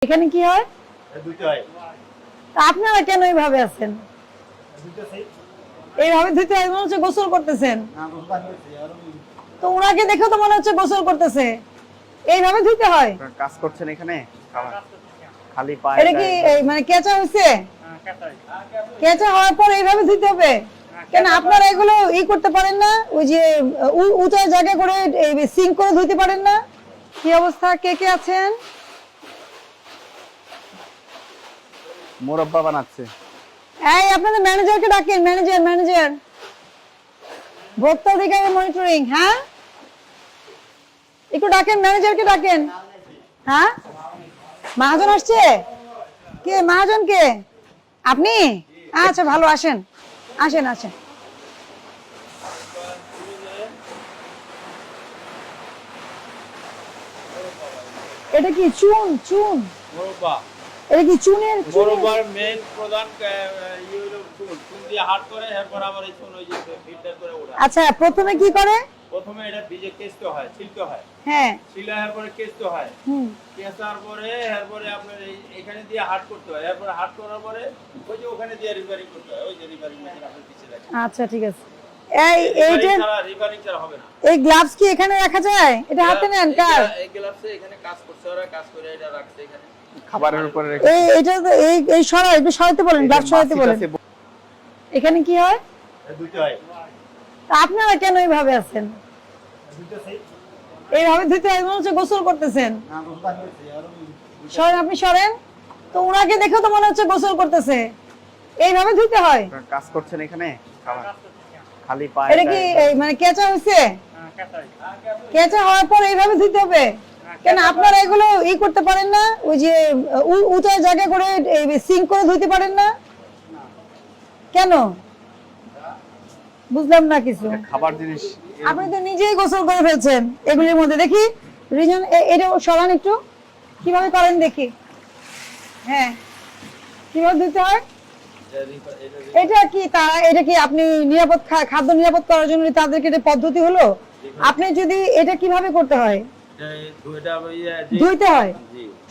এখানে কি হয়? দুইটা হয়। তা আপনারা কেন এইভাবে আছেন? দুইটা সাইড এইভাবে ধুতে হয়, মনে হচ্ছে গোসল করতেছেন। না গোসল পানি হচ্ছে আর তো ওনাকে দেখেও তো মনে হচ্ছে গোসল করতেছে। এইভাবে ধুতে হয়? কাজ করছেন এখানে খালি পায়ে এটা কি মানে কেঁচা হয়েছে? কেঁচা হওয়ার পর এইভাবে ধুতে হবে? কেন আপনারা এগুলো করতে পারেন না? ওই যে উঁচা জায়গা করে সিঙ্ক করে ধুতে পারেন না? কি অবস্থা? কে কে আছেন? মোরব্বা বানাচ্ছে। এই আপনাদের ম্যানেজারকে ডাকেন, ম্যানেজার ভোক্তা অধিকার মনিটরিং। হ্যাঁ, একটু ডাকেন, ম্যানেজারকে ডাকেন। হ্যাঁ, মহাজন আসছে। কে মহাজন? কে আপনি? আচ্ছা ভালো, আসেন। এটা কি চুন? মোরব্বা এটা কি চুনের? মোরব্বার মেইন প্রধান হলো চুন দিয়ে হাত করে এরপর আবার এই চুন ওই যে ফিল্টার করে ওঠা। আচ্ছা, প্রথমে কি করে? প্রথমে এটা ভিজে কেচতে হয়, ছিলতে হয়। হ্যাঁ, ছিলা এরপরে কেচতে হয়। কেচার পরে এরপরে আপনার এখানে দিয়ে হাট করতে হয়। এরপরে হাট করার পরে ওই যে ওখানে দিয়ে রিপেয়ারিং করতে হয়। ওই যে রিপেয়ারিং মেশিন আপনার পিছে রাখে। আচ্ছা ঠিক আছে। এইটা রিপেয়ারিং ছাড়া হবে না। এই গ্লাভস কি এখানে রাখা যায়? এটা হাতে নেন কার? এই গ্লাভসে এখানে কাজ করছে, ওরা কাজ করে এটা রাখছে এখানে। খাবারের উপরে রেখে এটা তো এই সরাই, একটু সরাইতে বলেন, গ্লাভস সরাইতে বলেন। এখানে কি হয়? দুইটা হয়। তা আপনারা কেন এইভাবে আছেন? দুইটা সাইড এইভাবে ধুতে হয়, মনে হচ্ছে গোসল করতেছেন। না গোসল পানি হচ্ছে আর সরেন, আপনি সরেন। তো ওনাকে দেখেও তো মনে হচ্ছে গোসল করতেছে। এইভাবে ধুতে হয়? কাজ করছেন এখানে খালি পায়ে এটা কি মানে কেঁচা হয়েছে? কেঁচা হওয়ার পর এইভাবে ধুতে হবে? কেন আপনারা এগুলো করতে পারেন না? ওই যে উঁচা জায়গা করে সিঙ্ক করে ধুতে পারেন না? কেন বুঝলাম না কিছু। খাবার জিনিস আপনি তো নিজেই গোসল করে ফেলছেন এগুলির মধ্যে। দেখি রিজন, এটা সরান একটু, কিভাবে করেন দেখি। হ্যাঁ, কিভাবে ধুতে হয়? এটা কি আপনি নিরাপদ খাদ্য নিরাপদ করার জন্য তাদেরকে এটা পদ্ধতি হলো? আপনি যদি এটা কিভাবে করতে হয়? ধুইতে হয়,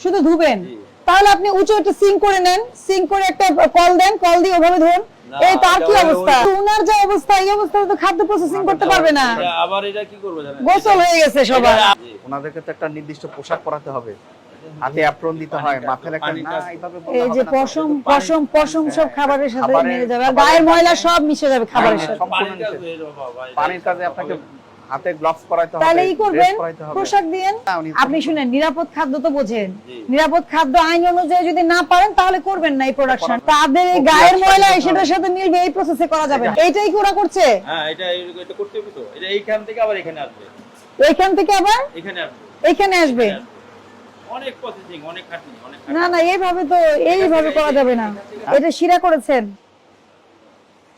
শুধু ধুবেন? তাহলে আপনি উঁচু একটা সিঙ্ক করে নেন, সিঙ্ক করে একটা কল দেন, কল দিয়ে ওভাবে ধরুন। এই তার কি অবস্থা? উনার যে অবস্থা, এই অবস্থায় তো খাদ্য প্রসেসিং করতে পারবে না। আবার এটা কি করবে জানেন? গোসল হয়ে গেছে সবার। ওনাদেরকে তো একটা নির্দিষ্ট পোশাক পরাতে হবে, হাতে অ্যাপ্রন দিতে হয়, মাথায় একটা না এইভাবে বললে এই হবে যে না তো। পশম সব খাবারের সাথে মিশে যাবে, আর গায়ের ময়লা সব মিশে যাবে খাবারের সাথে। সম্পূর্ণ পানির কাজে আপনাকে হাতে গ্লাভস পরাইতে হবে, তাহলে করবেন, ড্রেস পরাইতে হবে। পোশাক দিয়েন। না, উনি আপনি শুনেন, নিরাপদ খাদ্য তো বোঝেন, নিরাপদ খাদ্য আইন অনুযায়ী যদি না পারেন তাহলে করবেন না এই প্রোডাকশন। তাদের এই গায়ের ময়লা সেটার সাথে মিলবে, এই প্রসেসে করা যাবে না। এইটাই কি ওরা করছে? হ্যাঁ, এটা করতে হবে তো। এটা এইখান থেকে আবার এখানে আসবে, এইখান থেকে আবার এখানে আসবে, এইখানে আসবে। অনেক প্রসেসিং, অনেক খাটনি, অনেক খাটনি। না এইভাবে তো এইভাবে করা যাবে না। এটা শিরা করেছেন?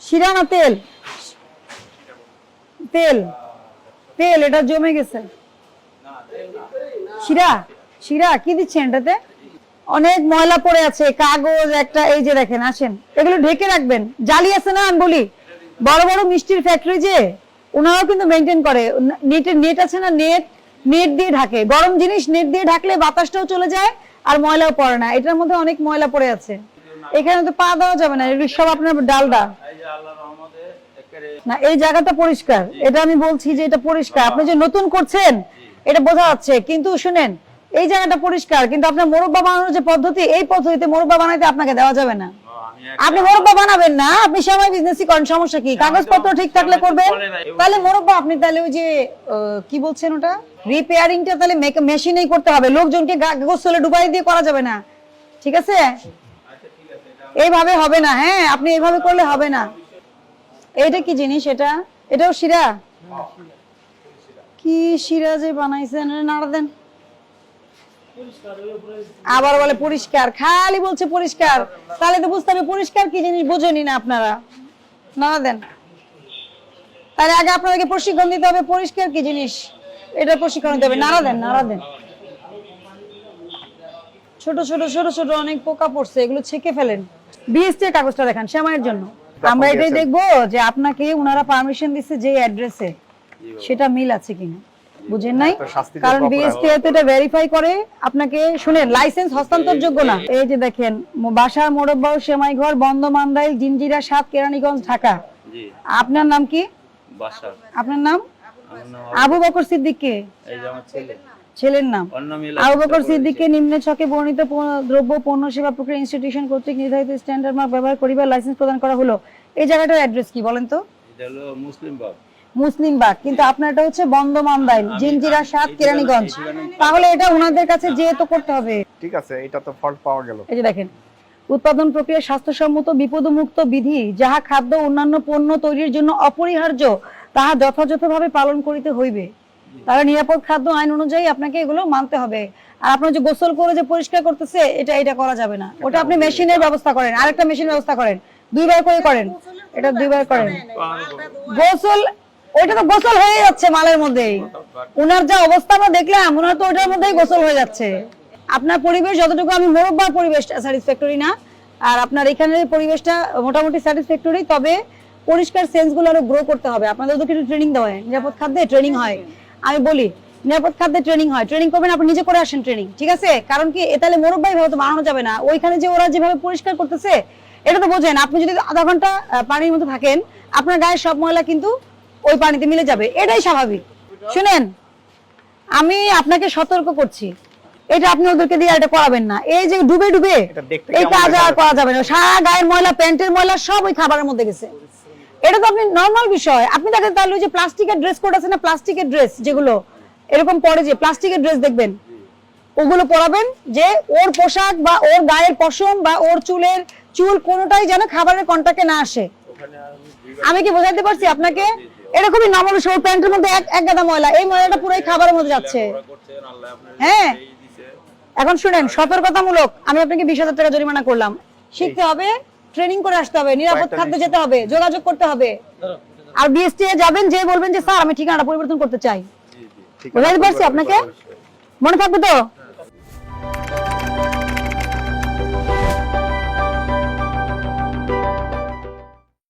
শিরা না তেল? তেল, এটা জমে গেছে। শিরা কি দিচ্ছেন এটাতে? অনেক ময়লা পড়ে আছে, কাগজ একটা, এই যে দেখেন, আসেন এগুলো ঢেকে রাখবেন। জালি আছে না? আমি বলি, বড় বড় মিষ্টির ফ্যাক্টরি যে, ওনারাও কিন্তু মেনটেন করে। নেট আছে না, নেট দিয়ে ঢাকে। গরম জিনিস নেট দিয়ে ঢাকলে বাতাসটাও চলে যায় আর ময়লাও পড়ে না। এটার মধ্যে অনেক ময়লা পড়ে আছে। এখানে তো পা দেওয়া যাবে না, এগুলো সব আপনার ডালডা। এই যে আল্লাহর রহমতে একেবারে না, এই জায়গাটা পরিষ্কার, এটা আমি বলছি যে এটা পরিষ্কার। আপনি যে নতুন করছেন এটা বোঝা যাচ্ছে, কিন্তু শুনেন, এই জায়গাটা পরিষ্কার, কিন্তু আপনার মোরব্বা বানানোর যে পদ্ধতি, এই পদ্ধতিতে মোরব্বা বানাইতে আপনাকে দেওয়া যাবে না। আপনি মোরব্বা বানাবেন না, আপনি সবাই বিজনেসই করেন, সমস্যা কি? কাগজপত্র ঠিক থাকলে করবেন। তাহলে মোরব্বা আপনি তাহলে ওই যে কি বলছেন ওটা, রিপেয়ারিংটা তাহলে মেশিনেই করতে হবে, লোকজনকে গোসলে ডুবাই দিয়ে করা যাবে না। ঠিক আছে? এইভাবে হবে না। হ্যাঁ, আপনি এইভাবে করলে হবে না। এইটা কি জিনিস? এটাও শিরা? কি শিরা যে বানাইছেন, নাড়া দেন। আবার বলে পরিষ্কার, খালি বলছে পরিষ্কার। তাহলে তো বুঝতে হবে পরিষ্কার কি জিনিস, বোঝেনি না আপনারা। নাড়া দেন। তাহলে আগে আপনাদেরকে প্রশিক্ষণ দিতে হবে পরিষ্কার কি জিনিস, এটা প্রশিক্ষণ দিতে হবে। নাড়া দেন। ছোট ছোট অনেক পোকা পড়ছে, এগুলো ছেঁকে ফেলেন। বিএসটি কাগজটা দেখান সেমাইয়ের জন্য। আমরা এটাই দেখবো যে আপনাকে উনারা পারমিশন দিচ্ছে যে অ্যাড্রেসে, সেটা মিল আছে কিনা। বুঝেন নাই? তো শাস্তিযোগ্য কারণ অপরাধ। বিএসটিআই তো এটা ভেরিফাই করে আপনাকে, শুনেন, লাইসেন্স হস্তান্তরযোগ্য না। এই যে দেখেন, বাসার মোরব্বর সেমাইঘর বন্দমান্দাইল জিঞ্জিরা 7 কেরানীগঞ্জ ঢাকা। জি আপনার নাম কি? বাসা আপনার নাম? আমার নাম আবু বকর সিদ্দিক কে? এই যে আমার ছেলে ছেলের নাম? অন্য মিল আবু বকর সিদ্দিককে নিম্ন ছকে বর্ণিত দ্রব্য পণ্য সেবা প্রক্রিয়া ইনস্টিটিউশন কর্তৃক নির্ধারিত স্ট্যান্ডার্ড মার্ক ব্যবহার করিবার লাইসেন্স প্রদান করা হলো। এই জায়গাটার অ্যাড্রেস কি বলেন তো? এটা হলো মুসলিম বাগ মুসলিম বাগ, কিন্তু আপনারটা হচ্ছে বন্দমান্দাইল জিঞ্জিরা 7 কেরানীগঞ্জ। তাহলে এটা ওনাদের কাছে যেহেতু করতে হবে। ঠিক আছে, এটা তো ফল্ট পাওয়া গেল। এই যে দেখেন, উৎপাদন প্রক্রিয়া স্বাস্থ্যসম্মত বিপদমুক্ত বিধি যাহা খাদ্য অন্যান্য পণ্য তৈরির জন্য অপরিহার্য তাহা যথাযথভাবে পালন করিতে হইবে। তারা নিরাপদ খাদ্য আইন অনুযায়ী আপনাকে এগুলো মানতে হবে। আর আপনার যে গোসল করে যে পরিষ্কার করতেছে, এটা করা যাবে না। ওটা আপনি মেশিনের ব্যবস্থা করেন, আরেকটা মেশিন ব্যবস্থা করেন, 2 বার করে করেন, এটা 2 বার করেন। গোসল, ওইটা তো গোসল হয়ে যাচ্ছে মালের মধ্যেই। ওনার যা অবস্থা আমরা দেখলাম, ওনার তো ওটার মধ্যেই গোসল হয়ে যাচ্ছে। আপনার পরিবেশ যতটুকু, আমি মোরব্বার পরিবেশটা স্যাটিসফ্যাক্টরি না, আর আপনার এখানের পরিবেশটা মোটামুটি স্যাটিসফ্যাক্টরি। তবে পরিষ্কার সেন্সগুলো আরো গ্রো করতে হবে। আপনাদের তো কিছু ট্রেনিং দেওয়া হয়, নিরাপদ খাদ্যে ট্রেনিং হয়। আমি বলি নিরাপদ খাদ্যে ট্রেনিং হয়, ট্রেনিং করবেন, আপনি নিজে করে আসেন ট্রেনিং, ঠিক আছে? কারণ কি, তাহলে মোরব্বাই ভাবে তো বানানো যাবে না। ওইখানে যে ওরা যেভাবে পরিষ্কার করতেছে, এটা তো বোঝেন। আপনি যদি আধা ঘন্টা পানির মধ্যে থাকেন, আপনার গায়ের সব ময়লা কিন্তু ওই পানিতে মিলে যাবে, এটাই স্বাভাবিক। শুনেন, আমি আপনাকে সতর্ক করছি, এটা আপনি ওদেরকে দিয়ে এটা করাবেন না। এই যে ডুবে ডুবে এটা দেখতে এই কেমন কাজ দেখা আর যাচ্ছে? করা যাবে না। সারা গায়ের ময়লা, প্যান্টের ময়লা সব ওই খাবারের মধ্যে গেছে। এটা তো আপনি নরমাল বিষয়। আপনি দেখেন তাহলে ওই যে প্লাস্টিকের ড্রেস কোড আছে না, প্লাস্টিকের ড্রেস যেগুলো এরকম পরে, যে প্লাস্টিকের ড্রেস দেখবেন, ওগুলো পরাবেন, যে ওর পোশাক বা ওর গায়ের পশম বা ওর চুল কোনোটাই যেন খাবারের কন্টাক্টে না আসে। আমি কি বোঝাতে পারছি আপনাকে? এটা খুবই নরমাল বিষয়। ওর প্যান্টের মধ্যে এক গাদা ময়লা, এই ময়লাটা পুরো খাবারের মধ্যে যাচ্ছে। হ্যাঁ, এখন শুনেন, সতর্কতামূলক আমি আপনাকে 20,000 টাকা জরিমানা করলাম। শিখতে হবে, ট্রেনিং করে আসতে হবে, নিরাপদ খাদ্যে যেতে হবে, যোগাযোগ করতে হবে। আর বিএসটিআই যাবেন, যে বলবেন যে স্যার আমি ঠিকানাটা পরিবর্তন করতে চাই। বুঝাতে পারছি আপনাকে? মনে থাকবে তো?